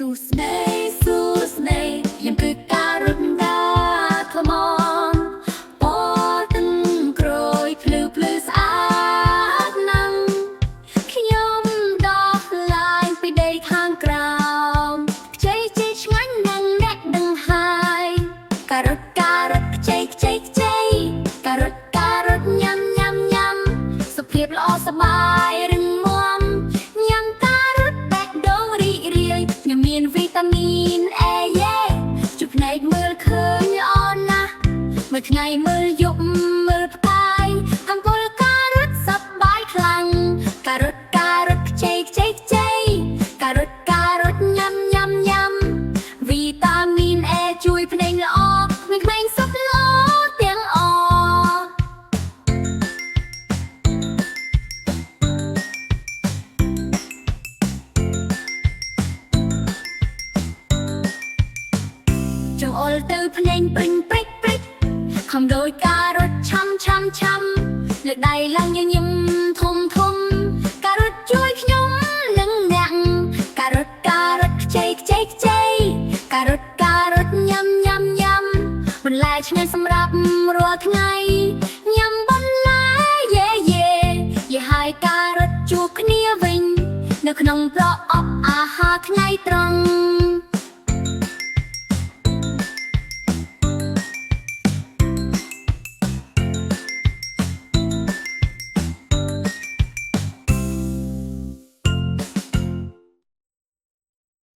Susney, yang kekarut dah kemon. Poten kroi plu saat nang. Khiom dah lain pi day khang kraum. Chay ngang nang nek dang hai. Karut chay. Karut nhamសុភាពល្អសប្បាយរឹងមាំញ៉ាំការ៉ុតបែកដូងរីករាយញ៉ាំមានវីតាមីន A យេជួយភ្នែកមើលឃើញល្អណាស់មើលថ្ងៃមើលយប់មើលផ្កាយអង្គុលការ៉ុតសប្បាយខ្លាំងការ៉ុតខ្ចីការ៉ុតញ៉ាំវីតាមីន A ជួយភ្នែកល្អក្មេងៗសុខល្អទាំងអចង្អុលទៅភ្នែកព្រិចខំដោយការ៉ុតឆាំលើកដៃឡើងញញឹមធំការ៉ុតជួយខ្ញុំនិងអ្នកការ៉ុតខ្ចីការ៉ុតញ៉ាំបន្លែឆ្ងាញ់សម្រាប់រាល់ថ្ងៃញ៉ាំបន្លែយេហើយការ៉ុតជួបគ្នាវិញនៅក្នុងប្រ